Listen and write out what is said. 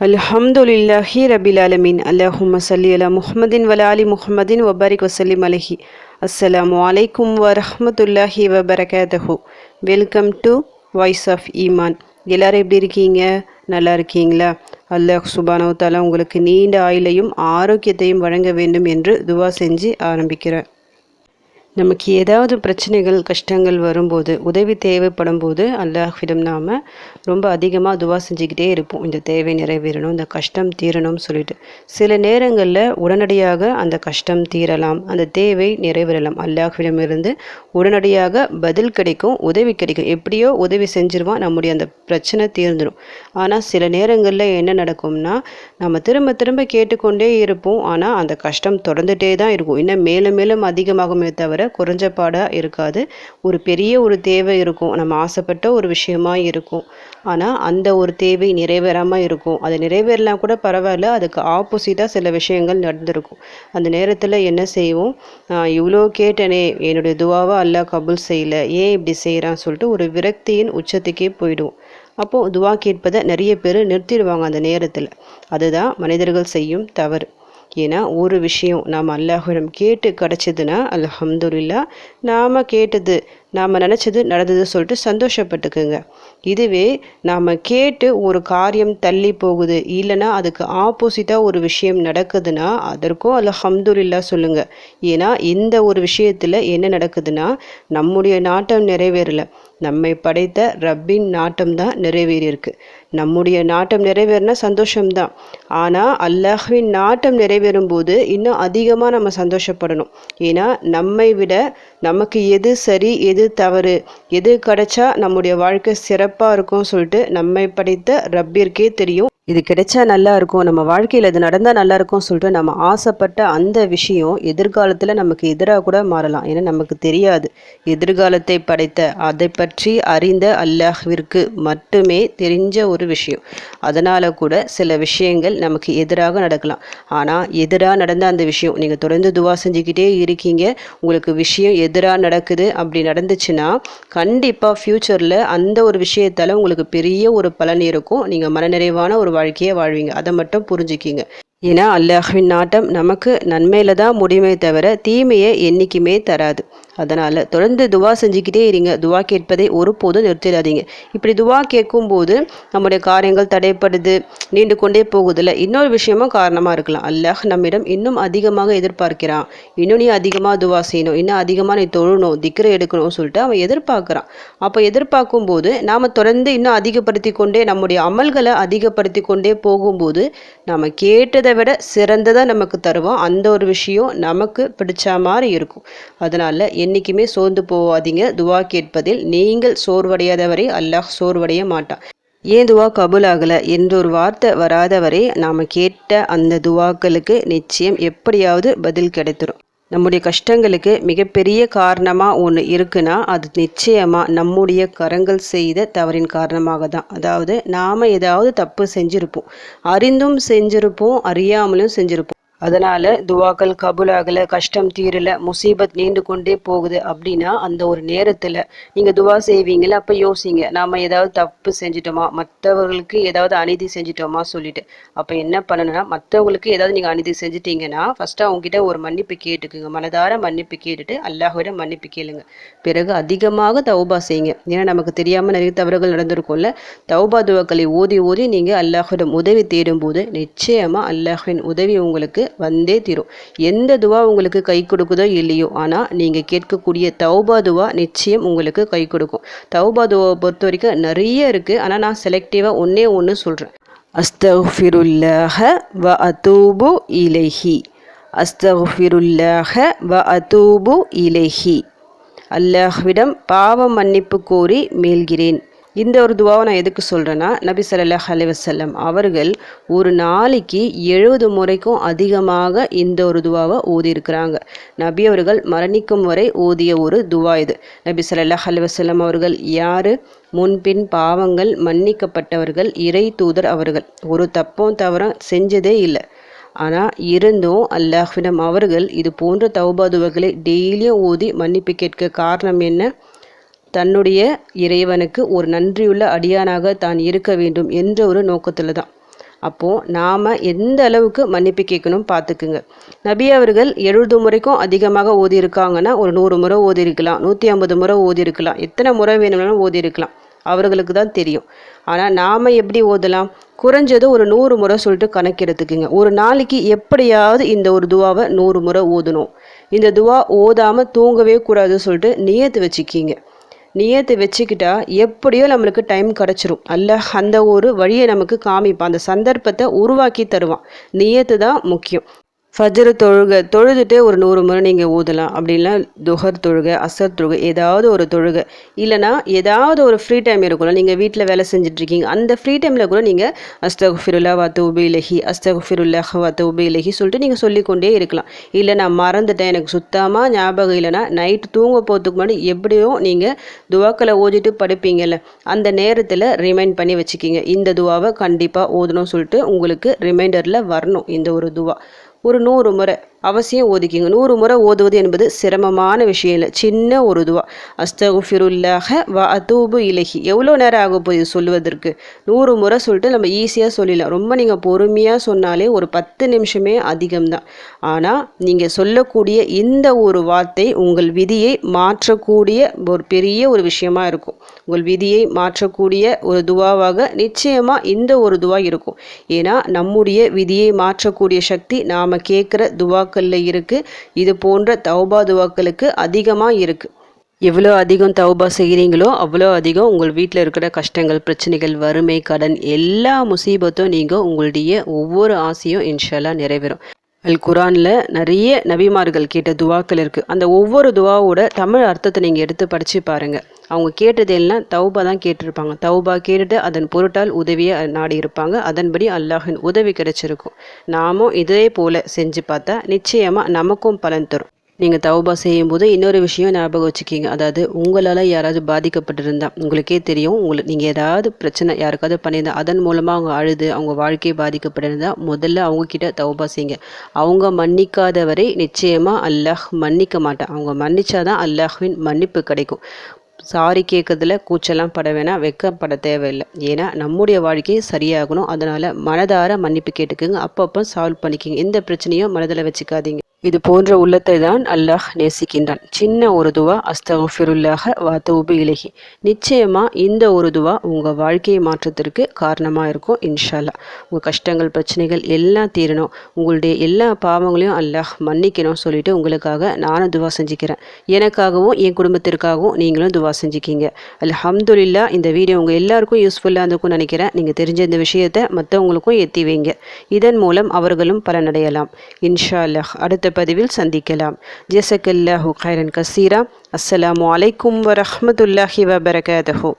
அல்ஹம்துலில்லாஹி ரபில் ஆலமீன். அல்லாஹும்ம ஸல்லி அலா முஹம்மதின் வ ஆலி முஹம்மதின் வபாரிக் வசல்லிம் அலைஹி. அஸ்ஸலாமு அலைக்கும் வரஹ்மத்துல்லாஹி வபரகாத்துஹு. வெல்கம் டு வாய்ஸ் ஆஃப் ஈமான். எல்லாரும் எப்படி இருக்கீங்க? நல்லா இருக்கீங்களா? அல்லாஹ் சுப்ஹானஹு வ தஆலா உங்களுக்கு நீண்ட ஆயுளையும் ஆரோக்கியத்தையும் வழங்க வேண்டும் என்று துவா செஞ்சு ஆரம்பிக்கிறேன். நமக்கு ஏதாவது பிரச்சனைகள் கஷ்டங்கள் வரும்போது உதவி தேவைப்படும் போது அல்லாஹ்விடம் நாம் ரொம்ப அதிகமாக துவா செஞ்சுக்கிட்டே இருப்போம். இந்த தேவை நிறைவேறணும், இந்த கஷ்டம் தீரணும்னு சொல்லிட்டு சில நேரங்களில் உடனடியாக அந்த கஷ்டம் தீரலாம், அந்த தேவை நிறைவேறலாம். அல்லாஹ்விடமிருந்து உடனடியாக பதில் கிடைக்கும், உதவி கிடைக்கும். எப்படியோ உதவி செஞ்சிருவான், நம்முடைய அந்த பிரச்சனை தீர்ந்துடும். ஆனால் சில நேரங்களில் என்ன நடக்கும்னா, நம்ம திரும்ப திரும்ப கேட்டுக்கொண்டே இருப்போம், ஆனால் அந்த கஷ்டம் தொடர்ந்துகிட்டே தான் இருக்கும். இன்னும் மேலும் மேலும் அதிகமாகுமே தவிர குறைஞ்ச பாடாக இருக்காது. ஒரு பெரிய ஒரு தேவை இருக்கும், நம்ம ஆசைப்பட்ட ஒரு விஷயமா இருக்கும், ஆனால் அந்த ஒரு தேவை நிறைவேறாமல் இருக்கும். அது நிறைவேறலாம் கூட பரவாயில்ல, அதுக்கு ஆப்போசிட்டாக சில விஷயங்கள் நடந்திருக்கும். அந்த நேரத்தில் என்ன செய்வோம்? இவ்வளோ கேட்டனே, என்னுடைய துவாவை அல்லாஹ் கபூல் செய்யலை, ஏன் இப்படி செய்கிறான்னு சொல்லிட்டு ஒரு விரக்தியின் உச்சத்துக்கே போயிடுவோம். அப்போது துவா கேட்பதை நிறைய பேர் நிறுத்திடுவாங்க அந்த நேரத்தில். அதுதான் மனிதர்கள் செய்யும் தவறு. ஏன்னா ஒரு விஷயம் நாம் அல்லாஹ்விடம் கேட்டு கிடச்சிதுன்னா அல்ஹம்துலில்லாஹ், நாம் கேட்டது நாம் நினச்சது நடந்தது சொல்லிட்டு சந்தோஷப்பட்டுக்குங்க. இதுவே நாம் கேட்டு ஒரு காரியம் தள்ளி போகுது, இல்லைன்னா அதுக்கு ஆப்போசிட்டாக ஒரு விஷயம் நடக்குதுன்னா அதற்கும் அல்ஹம்துலில்லாஹ் சொல்லுங்கள். ஏன்னா இந்த ஒரு விஷயத்தில் என்ன நடக்குதுன்னா, நம்முடைய நாட்டம் நிறைவேறலை, நம்மை படைத்த ரப்பின் நாட்டம் தான் நிறைவேறியிருக்கு. நம்முடைய நாட்டம் நிறைவேறினா சந்தோஷம்தான், ஆனால் அல்லாஹ்வின் நாட்டம் நிறைவேறும் போது இன்னும் அதிகமாக நம்ம சந்தோஷப்படணும். ஏன்னா நம்மை விட நமக்கு எது சரி எது தவறு, எது கிடைச்சா நம்முடைய வாழ்க்கை சிறப்பாக இருக்கும் சொல்லிட்டு நம்மை படைத்த ரப்பிற்கே தெரியும். இது கிடைச்சா நல்லா இருக்கும், நம்ம வாழ்க்கையில் இது நடந்தால் நல்லா இருக்கும் சொல்லிட்டு நம்ம ஆசைப்பட்ட அந்த விஷயம் எதிர்காலத்தில் நமக்கு எதிராக கூட மாறலாம். ஏன்னா நமக்கு தெரியாது. எதிர்காலத்தை படைத்த அதை பற்றி அறிந்த அல்லாஹ்விற்கு மட்டுமே தெரிஞ்ச ஒரு விஷயம். அதனால் கூட சில விஷயங்கள் நமக்கு எதிராக நடக்கலாம். ஆனால் எதிராக நடந்த அந்த விஷயம், நீங்கள் தொடர்ந்து துவா செஞ்சுக்கிட்டே இருக்கீங்க, உங்களுக்கு விஷயம் எதிராக நடக்குது, அப்படி நடந்துச்சுன்னா கண்டிப்பாக ஃப்யூச்சரில் அந்த ஒரு விஷயத்தால் உங்களுக்கு பெரிய ஒரு பலன் இருக்கும். நீங்கள் மனநிறைவான ஒரு வாழ்க்கையை வாழ்வீங்க. அதை மட்டும் புரிஞ்சுக்கிங்க. ஏன்னா அல்லாஹ்வின் நாட்டம் நமக்கு நன்மையில தான் முடியுமே தவிர தீமையை என்றைக்குமே தராது. அதனால் தொடர்ந்து துவா செஞ்சுக்கிட்டே இருங்க. துவா கேட்பதை ஒருபோதும் நிறுத்திடாதீங்க. இப்படி துவா கேட்கும்போது நம்முடைய காரியங்கள் தடைப்படுது, நீண்டு கொண்டே போகுதில்ல, இன்னொரு விஷயமும் காரணமாக இருக்கலாம். அல்லாஹ் நம்மிடம் இன்னும் அதிகமாக எதிர்பார்க்கிறான். இன்னும் நீ அதிகமாக துவா செய்யணும், இன்னும் அதிகமாக நீ தொழணும், திக்ரை எடுக்கணும்னு சொல்லிட்டு அவன் எதிர்பார்க்குறான். அப்போ எதிர்பார்க்கும் போது நாம் தொடர்ந்து இன்னும் அதிகப்படுத்தி கொண்டே நம்முடைய அமல்களை அதிகப்படுத்தி கொண்டே போகும்போது நம்ம கேட்டதை விட சிறந்ததாக நமக்கு தருவோம். அந்த ஒரு விஷயம் நமக்கு பிடிச்ச மாதிரி இருக்கும். அதனால் என்றைக்குமே சோர்ந்து போகாதீங்க. துவா கேட்பதில் நீங்கள் சோர்வடையாதவரை அல்லாஹ் சோர்வடைய மாட்டான். ஏன் துவா கபூல் ஆகலை என்ற ஒரு வார்த்தை வராதவரை நாம் கேட்ட அந்த துவாக்களுக்கு நிச்சயம் எப்படியாவது பதில் கிடைத்துரும். நம்முடைய கஷ்டங்களுக்கு மிகப்பெரிய காரணமாக ஒன்று இருக்குன்னா அது நிச்சயமாக நம்முடைய கரங்கள் செய்த தவறின் காரணமாக தான். அதாவது நாம் ஏதாவது தப்பு செஞ்சுருப்போம், அறிந்தும் செஞ்சுருப்போம், அறியாமலும் செஞ்சுருப்போம். அதனால் துவாக்கள் கபூலாகலை, கஷ்டம் தீரலை, முசீபத் நீண்டு கொண்டே போகுது அப்படின்னா அந்த ஒரு நேரத்தில் நீங்கள் துவா செய்வீங்களே, அப்போ யோசிங்க, நாம் ஏதாவது தப்பு செஞ்சிட்டோமா, மற்றவர்களுக்கு ஏதாவது அநீதி செஞ்சிட்டோமா சொல்லிட்டு. அப்போ என்ன பண்ணணும்னா, மற்றவங்களுக்கு ஏதாவது நீங்கள் அநீதி செஞ்சிட்டிங்கன்னா ஃபஸ்ட்டு அவங்ககிட்ட ஒரு மன்னிப்பு கேட்டுக்குங்க. மனதார மன்னிப்பு கேட்டுட்டு அல்லாஹ்விடம் மன்னிப்பு கேளுங்க. பிறகு அதிகமாக தௌபா செய்யுங்க. ஏன்னா நமக்கு தெரியாமல் நிறைய தவறுகள் நடந்திருக்கும்ல. தௌபா துவாக்களை ஓதி ஓதி நீங்கள் அல்லாஹ்விடம் உதவி தேடும்போது நிச்சயமாக அல்லாஹ்வின் உதவி உங்களுக்கு வந்தே தீரும். எந்த துவா உங்களுக்கு கை கொடுக்குதோ இல்லையோ, ஆனால் நீங்கள் கேட்கக்கூடிய தௌபா துவா நிச்சயம் உங்களுக்கு கை கொடுக்கும். தௌபா துவாவை பொறுத்த வரைக்கும் நிறைய இருக்குது, ஆனால் நான் செலக்டிவாக ஒன்று சொல்கிறேன். அஸ்தக்ஃபிருல்லாஹ வ அதூபு இலைஹி, அஸ்தக்ஃபிருல்லாஹ வ அதூபு இலைஹி. அல்லாஹ்விடம் பாவ மன்னிப்பு கோரி மீள்கிறேன். இந்த ஒரு துவாவை நான் எதுக்கு சொல்கிறேன்னா, நபி ஸல்லல்லாஹு அலைஹி வஸல்லம் அவர்கள் ஒரு நாளைக்கு 70 முறைக்கும் அதிகமாக இந்த ஒரு துவாவை ஓதியிருக்கிறாங்க. நபி அவர்கள் மரணிக்கும் வரை ஓதிய ஒரு துவா இது. நபி ஸல்லல்லாஹு அலைஹி வஸல்லம் அவர்கள் யார்? முன்பின் பாவங்கள் மன்னிக்கப்பட்டவர்கள், இறை தூதர் அவர்கள். ஒரு தப்பும் தவறும் செஞ்சதே இல்லை. ஆனால் இருந்தும் அல்லாஹ்விடம் அவர்கள் இது போன்ற தௌபா துவாக்களை டெய்லியும் ஓதி மன்னிப்பு கேட்க காரணம் என்ன? தன்னுடைய இறைவனுக்கு ஒரு நன்றியுள்ள அடியானாக தான் இருக்க வேண்டும் என்ற ஒரு நோக்கத்தில் தான். அப்போது நாம் எந்த அளவுக்கு மன்னிப்பு கேட்கணும் பார்த்துக்குங்க. நபி அவர்கள் 70 முறைக்கும் அதிகமாக ஓதியிருக்காங்கன்னா ஒரு 100 முறை ஓதியிருக்கலாம், 150 முறை ஓதியிருக்கலாம், எத்தனை முறை வேணும்னாலும் ஓதியிருக்கலாம், அவர்களுக்கு தான் தெரியும். ஆனால் நாம் எப்படி ஓதலாம்? குறைஞ்சது ஒரு 100 முறை சொல்லிட்டு கணக்கெடுத்துக்குங்க. ஒரு நாளைக்கு எப்படியாவது இந்த ஒரு துவாவை 100 முறை ஓதணும். இந்த துவா ஓதாமல் தூங்கவே கூடாதுன்னு சொல்லிட்டு நியத்து வச்சுக்கிங்க. நியத்து வச்சுக்கிட்டா எப்படியோ நம்மளுக்கு டைம் கிடச்சிரும். அல்லாஹ் அந்த ஒரு வழியை நமக்கு காமிப்பான், அந்த சந்தர்ப்பத்தை உருவாக்கி தருவான். நியத்து தான் முக்கியம். ஃபஜ்ர் தொழுதுட்டு ஒரு 100 முறை நீங்கள் ஊதலாம். அப்படின்னா துஹர் தொழுகை, அசர் தொழுகை, ஏதாவது ஒரு தொழுகை, இல்லைனா ஏதாவது ஒரு ஃப்ரீ டைம் இருக்கும்ல, நீங்கள் வீட்டில் வேலை செஞ்சிட்ருக்கீங்க, அந்த ஃப்ரீ டைமில் கூட நீங்கள் அஸ்தக்ஃபிருல்லா வ தூபு இலைஹி, அஸ்தக்ஃபிருல்லாஹ் வ தூபு இலைஹி சொல்லிட்டு நீங்கள் சொல்லிக்கொண்டே இருக்கலாம். இல்லை நான் மறந்துட்டேன், எனக்கு சுத்தமாக ஞாபகம் இல்லைனா நைட்டு தூங்க போகிறதுக்கு முன்னாடி எப்படியோ நீங்கள் துவாக்களை ஓதிட்டு படுப்பீங்கல்ல, அந்த நேரத்தில் ரிமைண்ட் பண்ணி வச்சுக்கிங்க. இந்த துவாவை கண்டிப்பாக ஓதணும்னு சொல்லிட்டு உங்களுக்கு ரிமைண்டரில் வரணும். இந்த ஒரு துவா ஒரு 100 முறை அவசியம் ஓதிக்கிங்க. 100 முறை ஓதுவது என்பது சிரமமான விஷயம் இல்லை, சின்ன ஒரு துவா. அஸ்தகுஃபிருல்லாஹ வ அதூபு இலைஹி. எவ்வளோ நேரம் ஆகும் போது இது சொல்லுவதற்கு? 100 முறை சொல்லிட்டு நம்ம ஈஸியாக சொல்லிடலாம். ரொம்ப நீங்கள் பொறுமையாக சொன்னாலே ஒரு 10 நிமிஷமே அதிகம்தான். ஆனால் நீங்கள் சொல்லக்கூடிய இந்த ஒரு வார்த்தை உங்கள் விதியை மாற்றக்கூடிய ஒரு பெரிய ஒரு விஷயமா இருக்கும். உங்கள் விதியை மாற்றக்கூடிய ஒரு துவாவாக நிச்சயமாக இந்த ஒரு துவா இருக்கும். ஏன்னா நம்முடைய விதியை மாற்றக்கூடிய சக்தி நாம் கேட்குற துவாக்கள்ல இருக்குது. இது போன்ற தௌபா துவாக்களுக்கு அதிகமாக இருக்குது. எவ்வளோ அதிகம் தௌபா செய்கிறீங்களோ அவ்வளோ அதிகம் உங்கள் வீட்டில் இருக்கிற கஷ்டங்கள், பிரச்சனைகள், வறுமை, கடன் எல்லா முசீபத்தும் நீங்கள் உங்களுடைய ஒவ்வொரு ஆசையும் இன்ஷால்லா நிறைவேறும். அல் குரானில் நிறைய நபிமார்கள் கேட்ட துவாக்கள் இருக்குது. அந்த ஒவ்வொரு துவாவோட தமிழ் அர்த்தத்தை நீங்கள் எடுத்து படித்து பாருங்கள். அவங்க கேட்டதெல்லாம் தௌபா தான் கேட்டிருப்பாங்க. தௌபா கேட்டுட்டு அதன் பொருட்டால் உதவியை நாடி இருப்பாங்க. அதன்படி அல்லாஹின் உதவி கிடைச்சிருக்கும். நாமும் இதே போல் செஞ்சு பார்த்தா நிச்சயமாக நமக்கும் பலன் தரும். நீங்கள் தௌபா செய்யும்போது இன்னொரு விஷயம் ஞாபகம் வச்சுக்கிங்க. அதாவது உங்களால் யாராவது பாதிக்கப்பட்டிருந்தால் உங்களுக்கே தெரியும், நீங்கள் ஏதாவது பிரச்சனை யாருக்காவது பண்ணியிருந்தால் அதன் மூலமாக அவங்க அழுது அவங்க வாழ்க்கையை பாதிக்கப்பட்டிருந்தால் முதல்ல அவங்கக்கிட்ட தௌபா செய்யுங்க. அவங்க மன்னிக்காதவரை நிச்சயமாக அல்லாஹ் மன்னிக்க மாட்டான். அவங்க மன்னிச்சாதான் அல்லாஹ்வின் மன்னிப்பு கிடைக்கும். சாரி கேட்கறதுல கூச்சலாம் பட வேணாம், வெக்கப்பட தேவையில்லை. ஏன்னா நம்முடைய வாழ்க்கையை சரியாகணும். அதனால் மனதார மன்னிப்பு கேட்டுக்குங்க. அப்பப்போ சால்வ் பண்ணிக்கிங்க. எந்த பிரச்சனையும் மனதில் வச்சுக்காதீங்க. இது போன்ற உள்ளத்தை தான் அல்லாஹ் நேசிக்கின்றான். சின்ன ஒரு துவா அஸ்தகுஃபிருல்லாஹ வ தூபு இலைஹி. நிச்சயமாக இந்த ஒரு துவா உங்கள் வாழ்க்கையை மாற்றத்திற்கு காரணமாக இருக்கும் இன்ஷால்லா. உங்கள் கஷ்டங்கள், பிரச்சனைகள் எல்லாம் தீரணும், உங்களுடைய எல்லா பாவங்களையும் அல்லாஹ் மன்னிக்கணும் சொல்லிட்டு உங்களுக்காக நானும் துவா செஞ்சுக்கிறேன். எனக்காகவும் என் குடும்பத்திற்காகவும் நீங்களும் துவா செஞ்சுக்கிங்க. அல்ஹம்துலில்லாஹ். இந்த வீடியோ உங்கள் எல்லாருக்கும் யூஸ்ஃபுல்லாக இருந்திருக்கும்னு நினைக்கிறேன். நீங்கள் தெரிஞ்ச இந்த விஷயத்தை மற்றவங்களுக்கும் எத்தி வைங்க. இதன் மூலம் அவர்களும் பலனடையலாம் இன்ஷா அல்லாஹ். அடுத்த பதிவில் சந்திக்கலாம். ஜஸக்கல்லாஹு கைரன் கசீரா. அஸ்ஸலாமு அலைக்கும் வரஹ்மத்துல்லாஹி வபரகாத்துஹு.